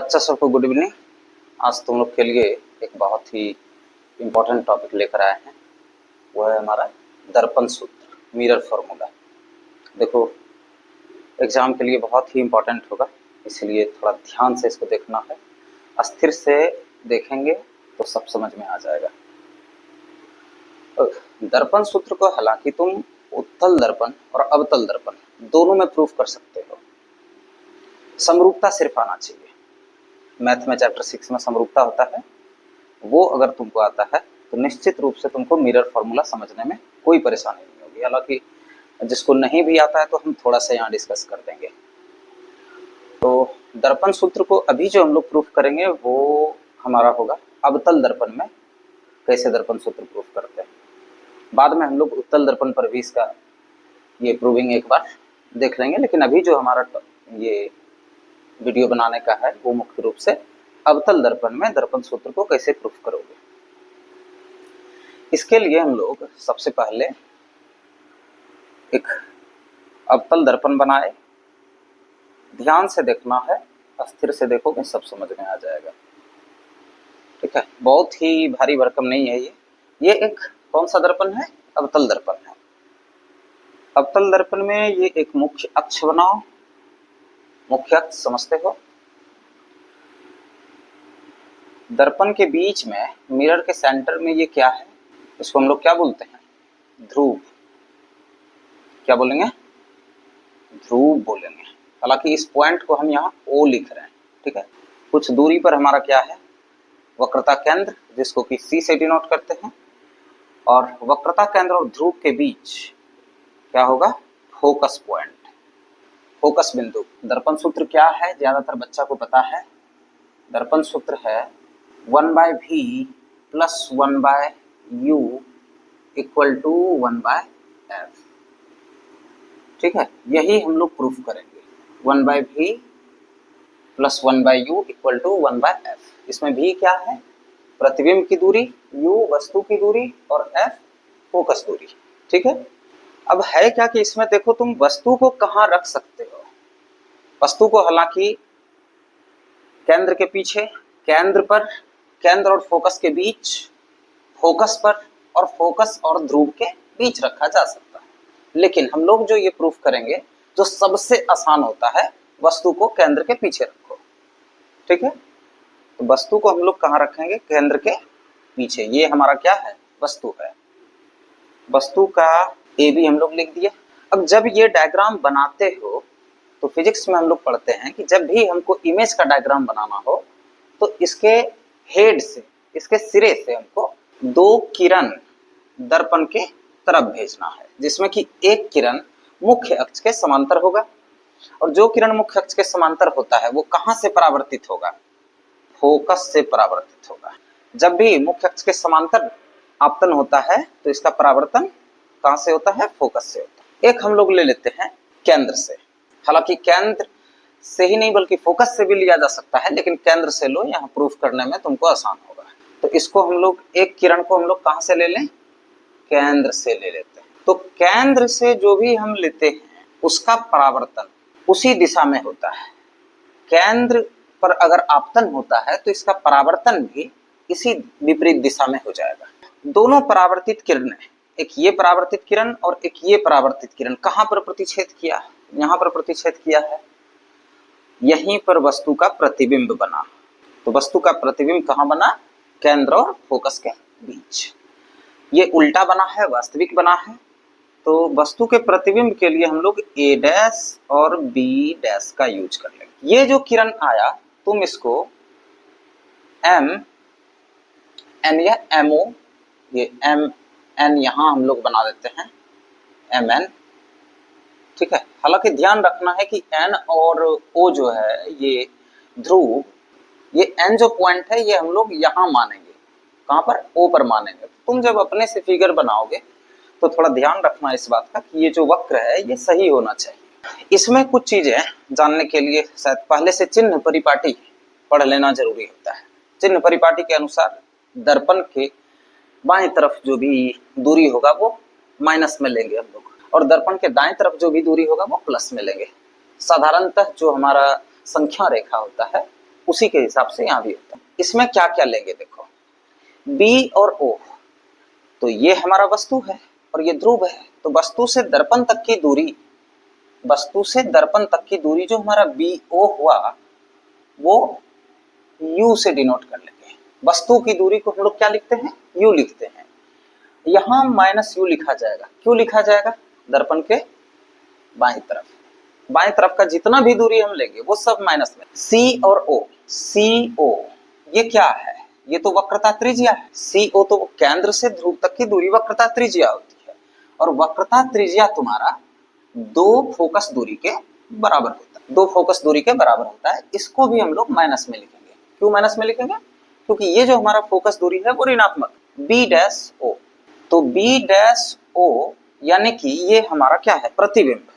बच्चा सबको good evening. आज तुम लोग के लिए एक बहुत ही इम्पोर्टेंट टॉपिक लेकर आए हैं, वो है हमारा दर्पण सूत्र, मिरर फॉर्मूला। देखो, एग्जाम के लिए बहुत ही इम्पोर्टेंट होगा, इसलिए थोड़ा ध्यान से इसको देखना है। अस्थिर से देखेंगे तो सब समझ में आ जाएगा। दर्पण सूत्र को हालांकि तुम उत्तल दर्पण और अवतल दर्पण दोनों में प्रूफ कर सकते हो। समरूपता सिर्फ आना चाहिए। मैथ में चैप्टर 6 में समरूपता होता है, वो अगर तुमको आता है तो निश्चित रूप से तुमको मिरर फॉर्मूला समझने में कोई परेशानी नहीं होगी। हालांकि जिसको नहीं भी आता है तो हम थोड़ा सा यहाँ डिस्कस कर देंगे। तो दर्पण सूत्र को अभी जो हम लोग प्रूफ करेंगे वो हमारा होगा अवतल दर्पण में कैसे दर्पण सूत्र प्रूफ करते हैं। बाद में हम लोग उत्तल दर्पण पर भी इसका ये प्रूविंग एक बार देख लेंगे, लेकिन अभी जो हमारा ये वीडियो बनाने का है वो मुख्य रूप से अवतल दर्पण में दर्पण सूत्र को कैसे प्रूफ करोगे। इसके लिए हम लोग सबसे पहले एक अवतल दर्पण बनाए। ध्यान से देखना है, अस्थिर से देखोगे सब समझ में आ जाएगा। ठीक है, बहुत ही भारी भरकम नहीं है ये एक कौन सा दर्पण है? अवतल दर्पण है। अवतल दर्पण में ये एक मुख्य अक्ष बनाओ। मुख्य अक्ष समझते हो? दर्पण के बीच में मिरर के सेंटर में ये क्या है? इसको हम लोग क्या बोलते हैं? ध्रुव। क्या बोलेंगे? ध्रुव बोलेंगे। हालांकि इस पॉइंट को हम यहाँ O लिख रहे हैं। ठीक है, कुछ दूरी पर हमारा क्या है? वक्रता केंद्र, जिसको कि C से डिनोट करते हैं। और वक्रता केंद्र और ध्रुव के बीच क्या होगा? फोकस पॉइंट, फोकस बिंदु। दर्पण सूत्र क्या है? ज्यादातर बच्चा को पता है। दर्पण सूत्र है 1/v plus 1/u equal to 1/f। ठीक है, यही हम लोग प्रूफ करेंगे। 1/v plus 1/u equal to 1/f। इसमें v क्या है? प्रतिबिंब की दूरी, u वस्तु की दूरी और f फोकस दूरी। ठीक है, अब है क्या कि इसमें देखो, तुम वस्तु को कहाँ रख सकते हो? वस्तु को हालांकि केंद्र के पीछे, केंद्र पर, केंद्र और फोकस के बीच, फोकस पर और फोकस और ध्रुव के बीच रखा जा सकता है। लेकिन हम लोग जो ये प्रूफ करेंगे, जो सबसे आसान होता है, वस्तु को केंद्र के पीछे रखो। ठीक है, तो वस्तु को हम लोग कहाँ रखेंगे? केंद्र के पीछे। ये हमारा क्या है? वस्तु है। वस्तु का ए भी हम लोग लिख दिए। अब जब ये डायग्राम बनाते हो तो फिजिक्स में हम लोग पढ़ते हैं कि जब भी हमको इमेज का डायग्राम बनाना हो तो इसके हेड से, इसके सिरे से हमको दो किरण दर्पण के तरफ भेजना है, जिसमें कि एक किरण मुख्य अक्ष के समांतर होगा। और जो किरण मुख्य अक्ष के समांतर होता है वो कहाँ से परावर्तित होगा? फोकस से परावर्तित होगा। जब भी मुख्य अक्ष के समांतर आपतन होता है तो इसका परावर्तन कहाँ से होता है? फोकस से होता है। एक हम लोग ले लेते हैं केंद्र से। हालांकि केंद्र से ही नहीं बल्कि फोकस से भी लिया जा सकता है, लेकिन केंद्र से लो, यहाँ प्रूफ करने में तुमको आसान होगा। तो इसको हम लोग, एक किरण को हम लोग कहाँ से ले लें? केंद्र से ले लेते हैं। तो केंद्र से जो भी हम लेते हैं उसका परावर्तन उसी दिशा में होता है। केंद्र पर अगर आपतन होता है तो इसका परावर्तन भी इसी विपरीत दिशा में हो जाएगा। दोनों परावर्तित किरणें, एक ये परावर्तित किरण और एक ये परावर्तित किरण, कहाँ पर प्रतिच्छेद किया? यहाँ पर प्रतिच्छेद किया है। यहीं पर वस्तु का प्रतिबिंब बना। तो वस्तु का प्रतिबिंब कहाँ बना? केंद्र और फोकस के बीच। ये उल्टा बना है, वास्तविक बना है। तो वस्तु के प्रतिबिंब के लिए हम लोग A' और B' का यूज कर लेंगे। ये जो किरण आया, तुम इसको M N या MO, ये M N यहाँ हम लोग बना देते हैं MN। ठीक है, हालांकि ध्यान रखना है कि N और O जो है ये ध्रुव, ये N जो पॉइंट है ये हम लोग यहाँ मानेंगे। कहाँ पर? O पर मानेंगे। तुम जब अपने से फिगर बनाओगे तो थोड़ा ध्यान रखना इस बात का कि ये जो वक्र है ये सही होना चाहिए। इसमें कुछ चीजें जानने के लिए शायद पहले से चिन्ह परिपाटी पढ़ लेना जरूरी होता है। चिन्ह परिपाटी के अनुसार दर्पण के बाएं तरफ जो भी दूरी होगा वो माइनस में लेंगे हम लोग, और दर्पण के दाएं तरफ जो भी दूरी होगा वो प्लस में लेंगे। साधारणतः जो हमारा संख्या रेखा होता है उसी के हिसाब से यहाँ भी होता है। इसमें क्या क्या लेंगे देखो, बी और ओ, तो ये हमारा वस्तु है और ये ध्रुव है, तो वस्तु से दर्पण तक की दूरी, वस्तु से दर्पण तक की दूरी जो हमारा बी ओ हुआ वो u से डिनोट कर लेंगे। वस्तु की दूरी को हम लोग क्या लिखते हैं, u लिखते हैं। यहाँ माइनस u लिखा जाएगा, क्यों लिखा जाएगा, दर्पण के बाईं तरफ, बाईं तरफ का जितना भी दूरी हम लेंगे वो सब माइनस में। C और O, CO ये क्या है, ये तो वक्रता त्रिज्या है। CO तो केंद्र से ध्रुव तक की दूरी वक्रता त्रिज्या होती है, और वक्रता त्रिज्या तुम्हारा दो फोकस दूरी के बराबर होता है, दो फोकस दूरी के बराबर होता है। इसको भी हम लोग माइनस में लिखेंगे। क्यों माइनस में लिखेंगे, क्योंकि ये जो हमारा फोकस दूरी है वो ऋणात्मक B डैश O, तो B डैश O यानी कि ये हमारा क्या है, प्रतिबिंब,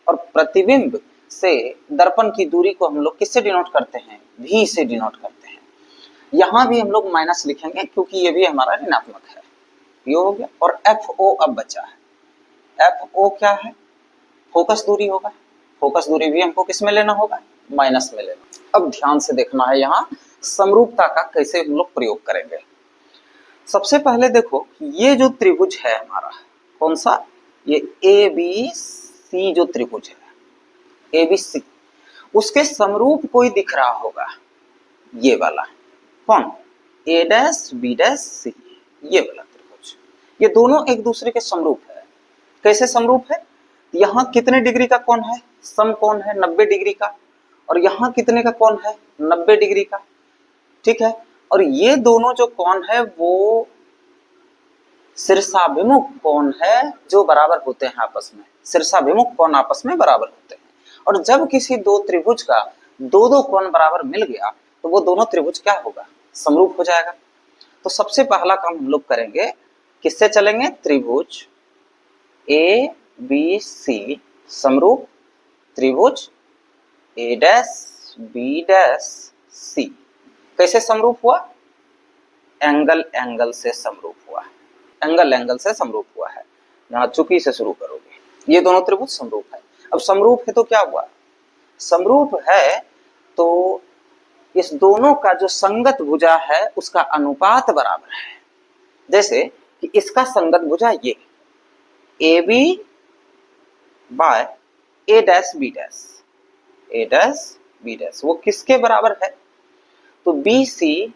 और प्रतिबिंब से दर्पण की दूरी को हम लोग किससे डिनोट करते हैं, V से डिनोट करते हैं। यहाँ भी हम लोग माइनस लिखेंगे क्योंकि ये भी हमारा ऋणात्मक है, ये हो गया। और FO अब बचा है, FO क्या है, फोकस दूरी होगा, फोकस दूरी भी हमको किस में लेना होगा, माइनस में लेना। अब ध्यान से देखना है यहाँ समरूपता का कैसे हम लोग प्रयोग करेंगे। सबसे पहले देखो ये जो त्रिभुज है हमारा, कौन सा, ये ABC जो त्रिभुज है ABC, उसके समरूप कोई दिख रहा होगा, ये वाला कौन, A dash B dash C, ये वाला त्रिभुज, ये दोनों एक दूसरे के समरूप है। कैसे समरूप है, यहाँ कितने डिग्री का कोण है, समकोण है 90 डिग्री का, और यहाँ कितने का कोण है, 90 डिग्री का, ठीक है। और ये दोनों जो कोण है वो शीर्षाभिमुख कोण है जो बराबर होते हैं आपस में, शीर्षाभिमुख कोण आपस में बराबर होते हैं। और जब किसी दो त्रिभुज का दो दो कोण बराबर मिल गया तो वो दोनों त्रिभुज क्या होगा, समरूप हो जाएगा। तो सबसे पहला काम हम लोग करेंगे, किससे चलेंगे, त्रिभुज ABC समरूप त्रिभुज A dash B dash C, कैसे समरूप हुआ, एंगल एंगल से समरूप हुआ, एंगल एंगल से समरूप हुआ है। यहाँ चुकी से शुरू करोगे, ये दोनों त्रिभुज समरूप है। अब समरूप है तो क्या हुआ, समरूप है तो इस दोनों का जो संगत भुजा है उसका अनुपात बराबर है। जैसे कि इसका संगत भुजा ये AB by A dash B dash, A dash B dash वो किसके बराबर है, तो BC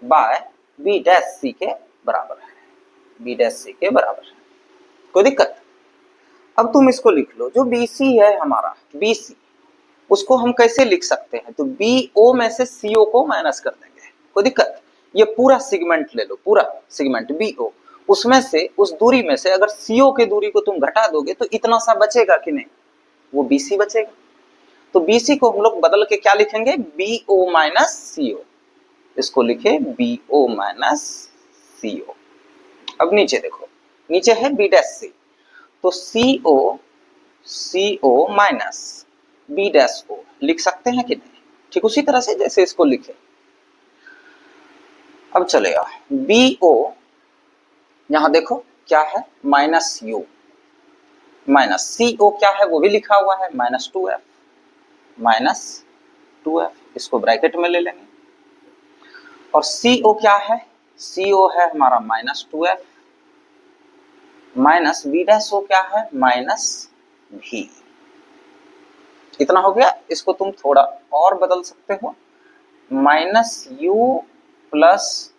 by B dash C के बराबर है, B डैश C के बराबर है, कोई दिक्कत। अब तुम इसको लिख लो, जो BC है हमारा BC, उसको हम कैसे लिख सकते हैं, तो BO में से CO को माइनस कर देंगे, कोई दिक्कत। ये पूरा सेगमेंट ले लो, पूरा सेगमेंट BO, उसमें से उस दूरी में से अगर CO के दूरी को तुम घटा दोगे तो इतना सा बचेगा कि नहीं, वो BC बचेगा। तो BC को हम लोग बदल के क्या लिखेंगे, BO माइनस CO, इसको लिखे BO माइनस CO। अब नीचे देखो, नीचे है B डैश C, तो CO minus B dash O लिख सकते हैं कि नहीं, ठीक उसी तरह से जैसे इसको लिखे। अब चलेगा BO, यहां देखो क्या है, माइनस U, माइनस CO क्या है वो भी लिखा हुआ है, माइनस 2F, माइनस 2F, इसको ब्रैकेट में ले लेंगे। और CO क्या है, CO है हमारा minus 2F, minus B dash O क्या है, माइनस V। इतना हो गया, इसको तुम थोड़ा और बदल सकते हो, minus U plus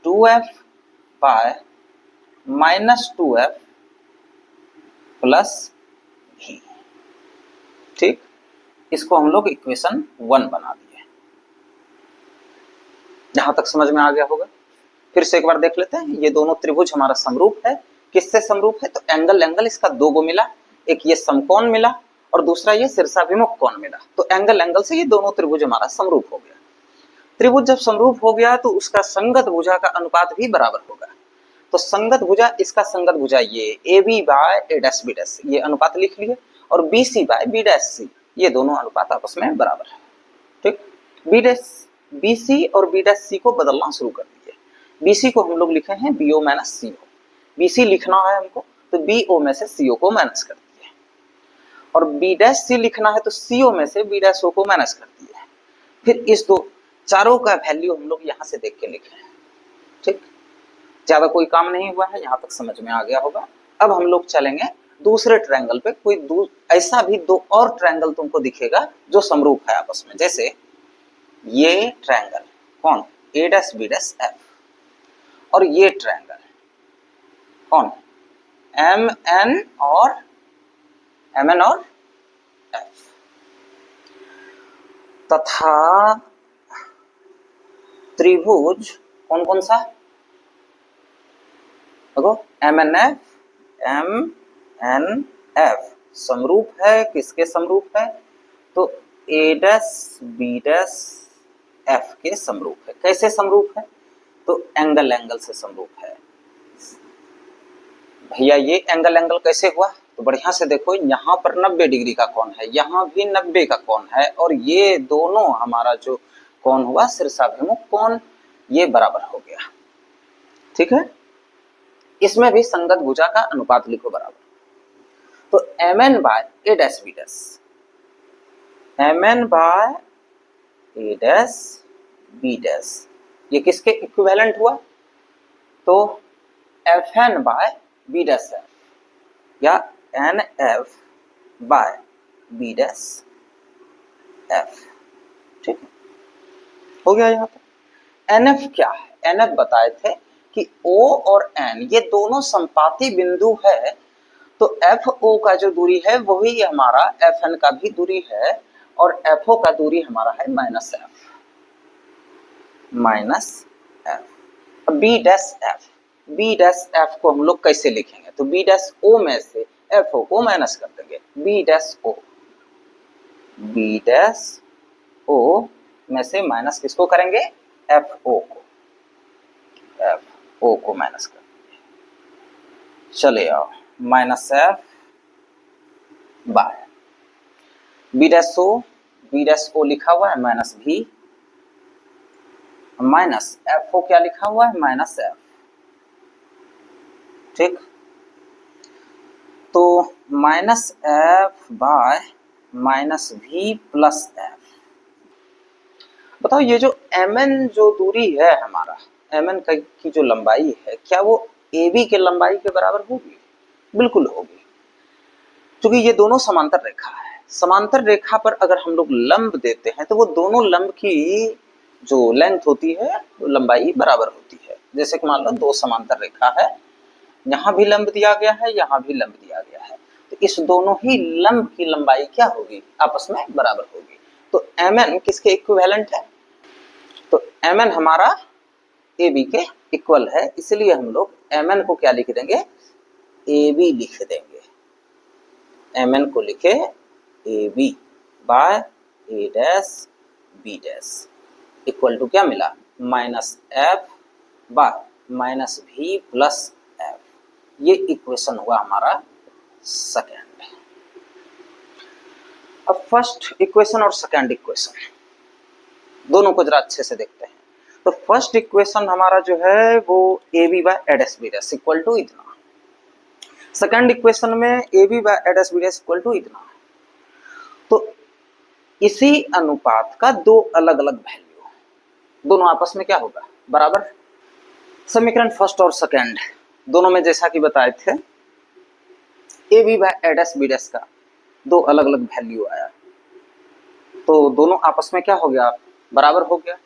2F bye minus 2F plus V, ठीक। इसको हम लोग इक्वेशन 1 बना दिए। यहां तक समझ में आ गया होगा। फिर से एक बार देख लेते हैं, ये दोनों त्रिभुज हमारा समरूप है, किससे समरूप है, तो एंगल एंगल इसका दो गो मिला, एक ये समकोण मिला और दूसरा ये शीर्षाभिमुख कोण मिला, तो एंगल एंगल से ये दोनों त्रिभुज हमारा समरूप हो गया। त्रिभुज जब समरूप हो गया तो उसका संगत भुजा का अनुपात भी बराबर होगा। तो संगत भुजा, इसका संगत भुजा ये AB by A dash B dash, ये अनुपात लिख लिए, और BC by B dash C, ये दोनों अनुपात आपस में बराबर है, ठीक। BC और B डैश C को बदलना शुरू कर दीजिए। BC को हम लोग लिखे हैं BO माइनस CO, BC लिखना है हमको तो BO में से CO को माइनस कर दीजिए। और बी डैश सी लिखना है तो सीओ में से बी डैश ओ को माइनस कर दिया है। फिर इस दो चारों का वैल्यू हम लोग यहाँ से देख के लिखे हैं। ठीक, ज्यादा कोई काम नहीं हुआ है, यहाँ तक समझ में आ गया होगा। अब हम लोग चलेंगे दूसरे ट्रायंगल पे। कोई ऐसा भी दो और ट्रायंगल तुमको दिखेगा जो समरूप है आपस में, जैसे ये ट्रायंगल कौन, ए डैश बी डैश एफ, और ये ट्रायंगल कौन, एम एन और एफ, तथा त्रिभुज कौन कौन सा, देखो एम एन एफ समरूप है, किसके समरूप है, तो ए डैश बी डैश एफ के समरूप है। कैसे समरूप है, तो एंगल से समरूप है। भैया ये एंगल कैसे हुआ, तो बढ़िया से देखो, यहाँ पर 90 डिग्री का कोण है, यहाँ भी 90 का कोण है, और ये दोनों हमारा जो कोण हुआ शीर्षाभिमुख कोण, ये बराबर हो गया। ठीक है, इसमें भी संगत भुजा का अनुपात लिखो बराबर। तो M N by A dash B dash, M N by A dash B dash, ये किसके इक्विवेलेंट हुआ, तो F N by B dash F, या N F by B dash F. ठीक है, हो गया यहाँ पर। एन एफ क्या है, एन एफ बताए थे कि O और N ये दोनों संपाती बिंदु है, तो एफ ओ का जो दूरी है वही हमारा एफ एन का भी दूरी है, और एफ ओ का दूरी हमारा है minus F. B dash F को हम लोग कैसे लिखेंगे, तो बी डैश ओ में से एफ ओ को माइनस कर देंगे। बी डैश ओ में से माइनस किसको करेंगे, एफ ओ को माइनस कर देंगे। चले आओ, minus F by B dash O लिखा हुआ है माइनस भी, माइनस एफ ओ क्या लिखा हुआ है, माइनस एफ। ठीक, तो minus F by minus B plus F. बताओ ये जो एम एन जो दूरी है हमारा, एम एन की जो लंबाई है, क्या वो ए बी के लंबाई के बराबर होगी, बिल्कुल होगी, क्योंकि ये दोनों समांतर रेखा है। समांतर रेखा पर अगर हम लोग लंब देते हैं तो वो दोनों लंब की जो लेंथ होती है वो लंबाई बराबर होती है। जैसे कि मान लो दो समांतर रेखा है, यहाँ भी लंब दिया गया है, यहाँ भी लंब दिया गया है, तो इस दोनों ही लंब की लंबाई क्या होगी, आपस में बराबर होगी। तो एम एन किसके इक्विवेलेंट है, तो एम एन हमारा ए बी के इक्वल है, इसलिए हम लोग एम एन को क्या लिख देंगे, ए बी लिख देंगे। एम एन को लिखे A B by A dash B dash equal to क्या मिला, minus F by minus B plus F. ये इक्वेशन हुआ हमारा सेकेंड। अब फर्स्ट इक्वेशन और सेकेंड इक्वेशन दोनों को जरा अच्छे से देखते हैं। तो फर्स्ट इक्वेशन हमारा जो है वो A B by A dash B dash equal to इतना, सेकेंड इक्वेशन में A B by A dash B dash equal to इतना। तो इसी अनुपात का दो अलग अलग वैल्यू, दोनों आपस में क्या होगा, बराबर। समीकरण फर्स्ट और सेकेंड दोनों में जैसा कि बताए थे, A B by A dash B dash का दो अलग अलग वैल्यू आया, तो दोनों आपस में क्या हो गया, बराबर हो गया।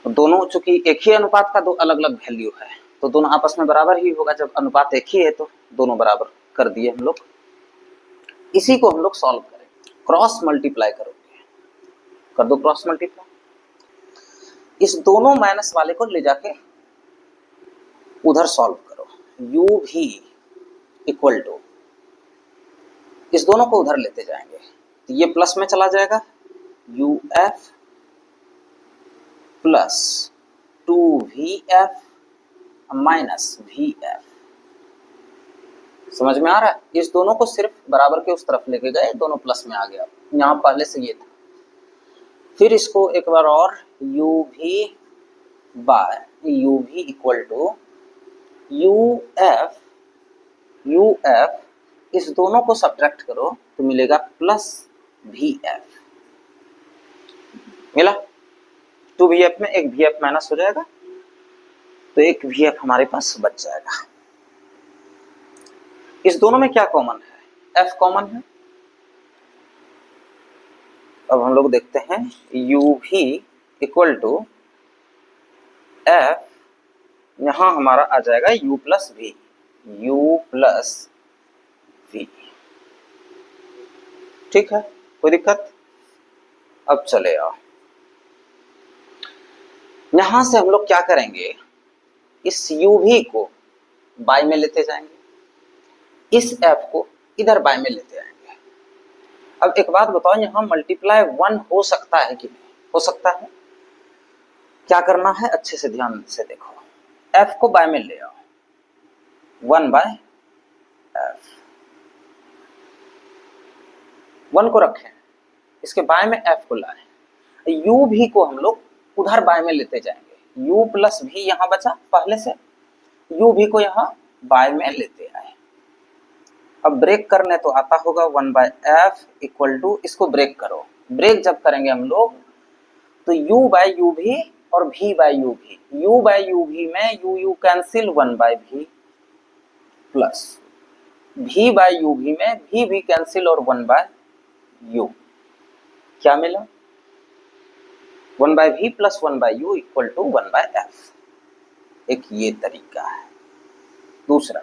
दोनों चूंकि एक ही अनुपात का दो अलग अलग वैल्यू है, तो दोनों आपस में बराबर ही होगा। जब अनुपात एक ही है तो दोनों बराबर कर दिए हम लोग। इसी को हम लोग सॉल्व करें, क्रॉस मल्टीप्लाई करोगे, कर दो क्रॉस मल्टीप्लाई। इस दोनों माइनस वाले को ले जाके उधर सॉल्व करो, u भी इक्वल टू, इस दोनों को उधर लेते जाएंगे तो ये प्लस में चला जाएगा, uf plus 2vf minus vf। समझ में आ रहा है, इस दोनों को सिर्फ बराबर के उस तरफ लेके गए, दोनों प्लस में आ गया, यहाँ पहले से ये था। फिर इसको एक बार और u भी बाय u भी इक्वल टू uf इस दोनों को सब्ट्रैक्ट करो तो मिलेगा प्लस VF। मिला? 2VF में एक VF माइनस हो जाएगा तो एक VF हमारे पास बच जाएगा। इस दोनों में क्या कॉमन है? F कॉमन है। अब हम लोग देखते हैं UV इक्वल टू F, यहां हमारा आ जाएगा U plus V, U plus V। ठीक है, कोई दिक्कत? अब चले आओ, यहां से हम लोग क्या करेंगे, इस UV को बाय में लेते जाएंगे, इस F को इधर बाय में लेते आएंगे। अब एक बात बताओ, यहां मल्टीप्लाई 1 हो सकता है कि नहीं? हो सकता है। क्या करना है, अच्छे से ध्यान से देखो, F को बाय में ले आओ, 1 बाय F, 1 को रखें, इसके बाय में F को लाएं, UV को हम लोग उधर बाय में लेते जाएंगे, U प्लस V यहां बचा पहले से, UV को यहां बाय में लेते आए। अब ब्रेक करने तो आता होगा, 1 बाय F इक्वल टू, इसको ब्रेक करो, ब्रेक जब करेंगे हम लोग तो U बाय UV और V by UV, U by UV में U cancel, 1 by V plus V by UV में V कैंसिल और 1 बाय U। क्या मिला? 1 by V plus 1 by U equal to 1 by F। एक ये तरीका है। दूसरा,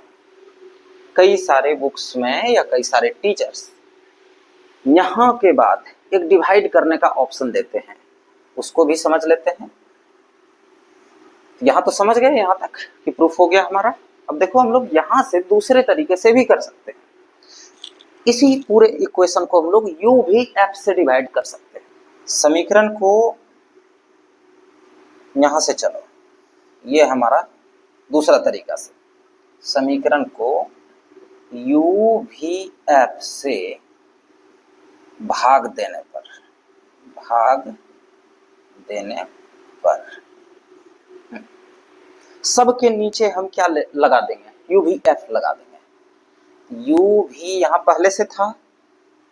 कई सारे बुक्स में या कई सारे टीचर्स यहां के बाद एक डिवाइड करने का ऑप्शन देते हैं, उसको भी समझ लेते हैं। यहां तो समझ गए यहां तक कि प्रूफ हो गया हमारा। अब देखो, हम लोग यहां से दूसरे तरीके से भी कर सकते हैं, इसी पूरे इक्वेशन को हम लोग U भी F से डिवाइड कर सकते हैं। समीकरण को यहां से, चलो ये हमारा दूसरा तरीका से, समीकरण को U भी F से भाग देने पर सब के नीचे हम क्या लगा देंगे, U भी F लगा देंगे। U भी यहां पहले से था,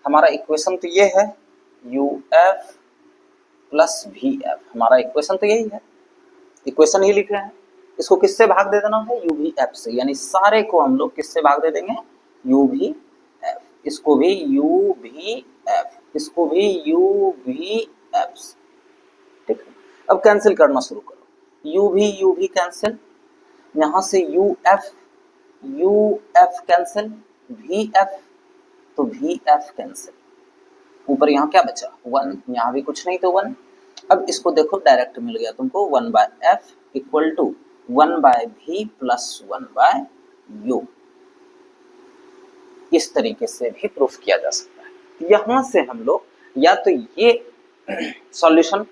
हमारा इक्वेशन तो ये है, UF प्लस VF, हमारा इक्वेशन तो यही है, इक्वेशन ही लिखे हैं। इसको किससे भाग दे देना है? U भी F से, यानी सारे को हम लोग किससे भाग दे देंगे? U भी F, इसको भी U भी F, इसको भी U भी F। ठीक है, अब कैंसिल करना शुरू करो, U भी कैंसिल, यहां से UF कैंसिल, VF तो VF कैंसिल, ऊपर यहां क्या बचा? 1, यहां भी कुछ नहीं तो 1। अब इसको देखो, डायरेक्ट मिल गया तुमको, 1 by F equal to 1 by V plus 1 by U। इस तरीके से भी प्रूफ किया जा सकता है। यहां से हम लोग या तो ये सॉल्यूशन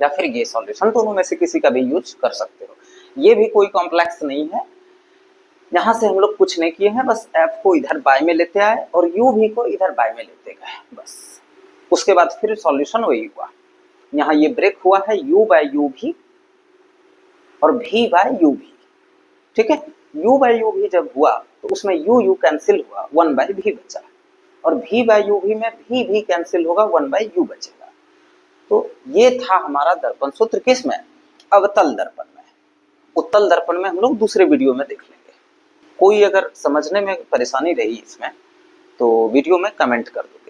या फिर ये सॉल्यूशन, दोनों में से किसी का भी यूज कर सकते हो, ये भी कोई कॉम्प्लेक्स नहीं है। यहां से हम लोग कुछ नहीं किए हैं, बस F को इधर बाय में लेते आए और U भी को इधर बाय में लेते गए, बस। उसके बाद फिर सॉल्यूशन वही हुआ, यहाँ ये ब्रेक हुआ है U बाय UV और V बाय UV। ठीक है, U बाय UV जब हुआ तो उसमें U कैंसिल हुआ, 1 बाय V बचा, और V बाय UV में V कैंसिल होगा, 1 बाय U बचेगा। तो ये था हमारा दर्पण सूत्र, किस में? अवतल दर्पण में। उत्तल दर्पण में हम लोग दूसरे वीडियो में देख लेंगे। कोई अगर समझने में परेशानी रही इसमें तो वीडियो में कमेंट कर दोगे।